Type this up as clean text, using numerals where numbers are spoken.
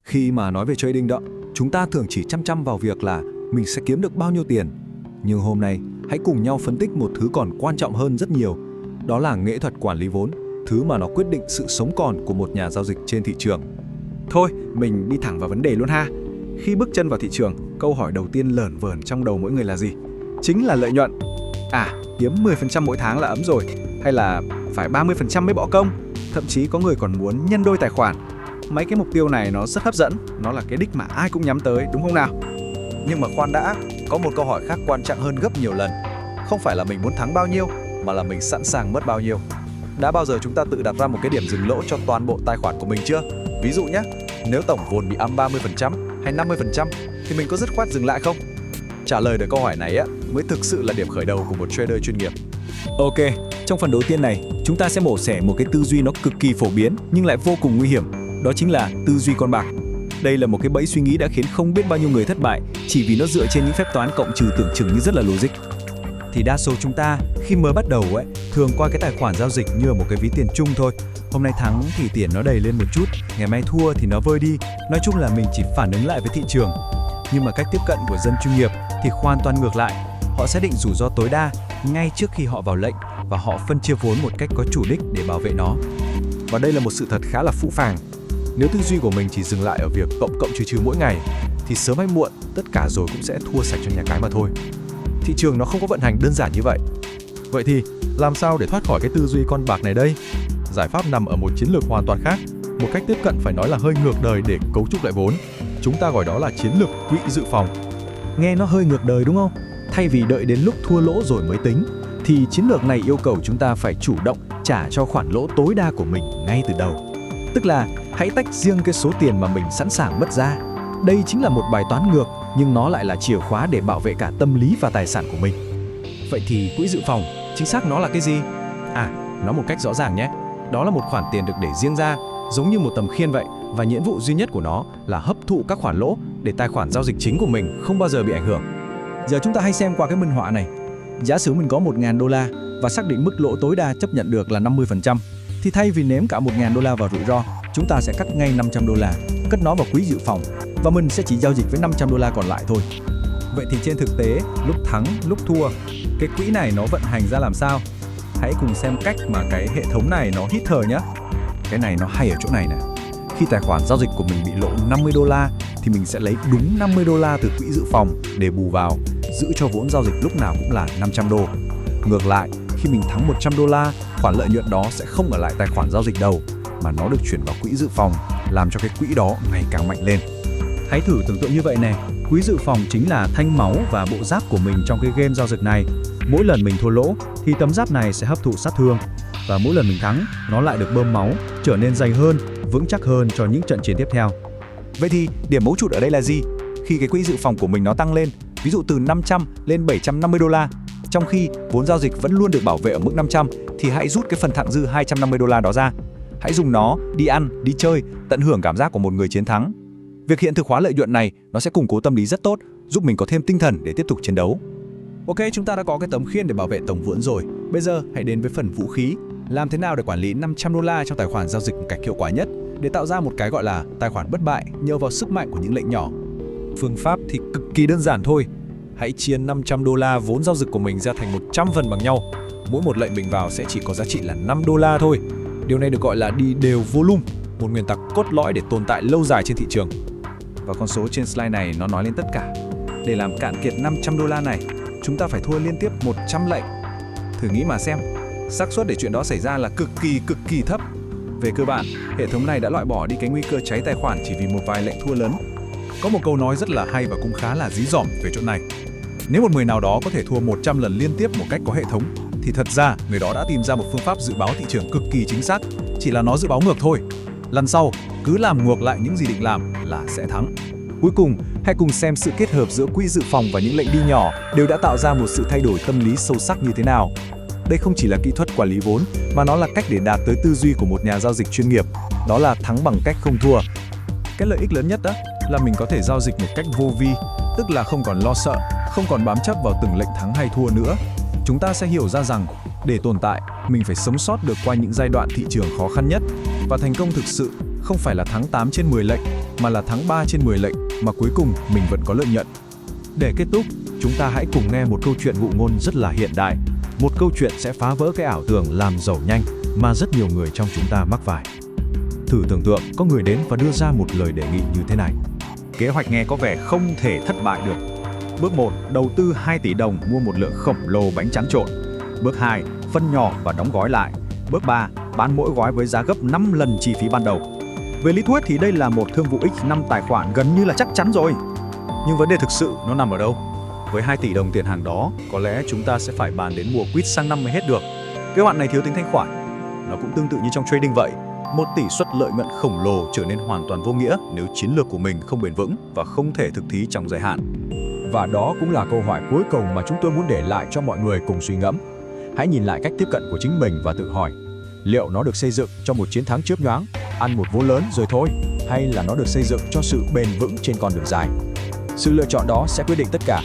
Khi mà nói về trading đó, chúng ta thường chỉ chăm chăm vào việc là mình sẽ kiếm được bao nhiêu tiền. Nhưng hôm nay, hãy cùng nhau phân tích một thứ còn quan trọng hơn rất nhiều. Đó là nghệ thuật quản lý vốn, thứ mà nó quyết định sự sống còn của một nhà giao dịch trên thị trường. Thôi, mình đi thẳng vào vấn đề luôn ha. Khi bước chân vào thị trường, câu hỏi đầu tiên lởn vởn trong đầu mỗi người là gì? Chính là lợi nhuận. Kiếm 10% mỗi tháng là ấm rồi, hay là phải 30% mới bỏ công? Thậm chí có người còn muốn nhân đôi tài khoản. Mấy cái mục tiêu này nó rất hấp dẫn, nó là cái đích mà ai cũng nhắm tới, đúng không nào? Nhưng mà khoan đã, có một câu hỏi khác quan trọng hơn gấp nhiều lần. Không phải là mình muốn thắng bao nhiêu, mà là mình sẵn sàng mất bao nhiêu. Đã bao giờ chúng ta tự đặt ra một cái điểm dừng lỗ cho toàn bộ tài khoản của mình chưa? Ví dụ nhé, nếu tổng vốn bị âm 30% hay 50% thì mình có dứt khoát dừng lại không? Trả lời được câu hỏi này mới thực sự là điểm khởi đầu của một trader chuyên nghiệp. Ok, trong phần đầu tiên này, chúng ta sẽ mổ xẻ một cái tư duy nó cực kỳ phổ biến nhưng lại vô cùng nguy hiểm. Đó chính là tư duy con bạc. Đây là một cái bẫy suy nghĩ đã khiến không biết bao nhiêu người thất bại chỉ vì nó dựa trên những phép toán cộng trừ tưởng chừng như rất là logic. Thì đa số chúng ta khi mới bắt đầu thường coi cái tài khoản giao dịch như một cái ví tiền chung thôi. Hôm nay thắng thì tiền nó đầy lên một chút, ngày mai thua thì nó vơi đi. Nói chung là mình chỉ phản ứng lại với thị trường. Nhưng mà cách tiếp cận của dân chuyên nghiệp thì hoàn toàn ngược lại. Họ sẽ định rủi ro tối đa ngay trước khi họ vào lệnh và họ phân chia vốn một cách có chủ đích để bảo vệ nó. Và đây là một sự thật khá là phũ phàng. Nếu tư duy của mình chỉ dừng lại ở việc cộng trừ trừ mỗi ngày thì sớm hay muộn tất cả rồi cũng sẽ thua sạch cho nhà cái mà thôi. Thị trường nó không có vận hành đơn giản như vậy. Vậy thì làm sao để thoát khỏi cái tư duy con bạc này đây? Giải pháp nằm ở một chiến lược hoàn toàn khác, một cách tiếp cận phải nói là hơi ngược đời để cấu trúc lại vốn. Chúng ta gọi đó là chiến lược quỹ dự phòng. Nghe nó hơi ngược đời đúng không? Thay vì đợi đến lúc thua lỗ rồi mới tính, thì chiến lược này yêu cầu chúng ta phải chủ động trả cho khoản lỗ tối đa của mình ngay từ đầu. Tức là hãy tách riêng cái số tiền mà mình sẵn sàng mất ra. Đây chính là một bài toán ngược, nhưng nó lại là chìa khóa để bảo vệ cả tâm lý và tài sản của mình. Vậy thì quỹ dự phòng, chính xác nó là cái gì? Nó một cách rõ ràng nhé. Đó là một khoản tiền được để riêng ra, giống như một tầm khiên vậy, và nhiệm vụ duy nhất của nó là hấp thụ các khoản lỗ để tài khoản giao dịch chính của mình không bao giờ bị ảnh hưởng. Giờ chúng ta hãy xem qua cái minh họa này. Giả sử mình có 1.000 đô la và xác định mức lỗ tối đa chấp nhận được là 50%, thì thay vì ném cả 1.000 đô la vào rủi ro, chúng ta sẽ cắt ngay 500 đô la, cất nó vào quỹ dự phòng và mình sẽ chỉ giao dịch với 500 đô la còn lại thôi. Vậy thì trên thực tế, lúc thắng, lúc thua, cái quỹ này nó vận hành ra làm sao? Hãy cùng xem cách mà cái hệ thống này nó hít thở nhé. Cái này nó hay ở chỗ này nè. Khi tài khoản giao dịch của mình bị lỗ 50 đô la thì mình sẽ lấy đúng 50 đô la từ quỹ dự phòng để bù vào, giữ cho vốn giao dịch lúc nào cũng là 500 đô. Ngược lại, khi mình thắng 100 đô la, khoản lợi nhuận đó sẽ không ở lại tài khoản giao dịch đầu mà nó được chuyển vào quỹ dự phòng, làm cho cái quỹ đó ngày càng mạnh lên. Hãy thử tưởng tượng như vậy này, quỹ dự phòng chính là thanh máu và bộ giáp của mình trong cái game giao dịch này. Mỗi lần mình thua lỗ thì tấm giáp này sẽ hấp thụ sát thương, và mỗi lần mình thắng, nó lại được bơm máu, trở nên dày hơn, vững chắc hơn cho những trận chiến tiếp theo. Vậy thì điểm mấu chốt ở đây là gì? Khi cái quỹ dự phòng của mình nó tăng lên, ví dụ từ 500 lên 750 đô la, trong khi vốn giao dịch vẫn luôn được bảo vệ ở mức 500, thì hãy rút cái phần thặng dư 250 đô la đó ra. Hãy dùng nó đi ăn, đi chơi, tận hưởng cảm giác của một người chiến thắng. Việc hiện thực hóa lợi nhuận này nó sẽ củng cố tâm lý rất tốt, giúp mình có thêm tinh thần để tiếp tục chiến đấu. Ok, chúng ta đã có cái tấm khiên để bảo vệ tổng vốn rồi. Bây giờ hãy đến với phần vũ khí. Làm thế nào để quản lý 500 đô la trong tài khoản giao dịch một cách hiệu quả nhất, để tạo ra một cái gọi là tài khoản bất bại nhờ vào sức mạnh của những lệnh nhỏ. Phương pháp thì cực kỳ đơn giản thôi. Hãy chia 500 đô la vốn giao dịch của mình ra thành 100 phần bằng nhau. Mỗi một lệnh mình vào sẽ chỉ có giá trị là 5 đô la thôi. Điều này được gọi là đi đều volume, một nguyên tắc cốt lõi để tồn tại lâu dài trên thị trường. Và con số trên slide này nó nói lên tất cả. Để làm cạn kiệt 500 đô la này, chúng ta phải thua liên tiếp 100 lệnh. Thử nghĩ mà xem, xác suất để chuyện đó xảy ra là cực kỳ thấp. Về cơ bản, hệ thống này đã loại bỏ đi cái nguy cơ cháy tài khoản chỉ vì một vài lệnh thua lớn. Có một câu nói rất là hay và cũng khá là dí dỏm về chỗ này. Nếu một người nào đó có thể thua 100 lần liên tiếp một cách có hệ thống, thì thật ra người đó đã tìm ra một phương pháp dự báo thị trường cực kỳ chính xác, chỉ là nó dự báo ngược thôi. Lần sau, cứ làm ngược lại những gì định làm là sẽ thắng. Cuối cùng, hãy cùng xem sự kết hợp giữa quỹ dự phòng và những lệnh đi nhỏ đều đã tạo ra một sự thay đổi tâm lý sâu sắc như thế nào. Đây không chỉ là kỹ thuật quản lý vốn, mà nó là cách để đạt tới tư duy của một nhà giao dịch chuyên nghiệp. Đó là thắng bằng cách không thua. Cái lợi ích lớn nhất đó là mình có thể giao dịch một cách vô vi, tức là không còn lo sợ, không còn bám chấp vào từng lệnh thắng hay thua nữa. Chúng ta sẽ hiểu ra rằng, để tồn tại, mình phải sống sót được qua những giai đoạn thị trường khó khăn nhất. Và thành công thực sự không phải là thắng 8 trên 10 lệnh, mà là thắng 3 trên 10 lệnh mà cuối cùng mình vẫn có lợi nhuận. Để kết thúc, chúng ta hãy cùng nghe một câu chuyện ngụ ngôn rất là hiện đại. Một câu chuyện sẽ phá vỡ cái ảo tưởng làm giàu nhanh mà rất nhiều người trong chúng ta mắc phải. Thử tưởng tượng có người đến và đưa ra một lời đề nghị như thế này. Kế hoạch nghe có vẻ không thể thất bại được. Bước 1, đầu tư 2 tỷ đồng mua một lượng khổng lồ bánh tráng trộn. Bước 2, phân nhỏ và đóng gói lại. Bước 3, bán mỗi gói với giá gấp 5 lần chi phí ban đầu. Về lý thuyết thì đây là một thương vụ X5 tài khoản gần như là chắc chắn rồi. Nhưng vấn đề thực sự nó nằm ở đâu? Với 2 tỷ đồng tiền hàng đó, có lẽ chúng ta sẽ phải bàn đến mùa quýt sang năm mới hết được. Kế hoạch này thiếu tính thanh khoản. Nó cũng tương tự như trong trading vậy. Một tỷ suất lợi nhuận khổng lồ trở nên hoàn toàn vô nghĩa nếu chiến lược của mình không bền vững và không thể thực thi trong dài hạn. Và đó cũng là câu hỏi cuối cùng mà chúng tôi muốn để lại cho mọi người cùng suy ngẫm. Hãy nhìn lại cách tiếp cận của chính mình và tự hỏi, liệu nó được xây dựng cho một chiến thắng chớp nhoáng, ăn một vố lớn rồi thôi, hay là nó được xây dựng cho sự bền vững trên con đường dài? Sự lựa chọn đó sẽ quyết định tất cả.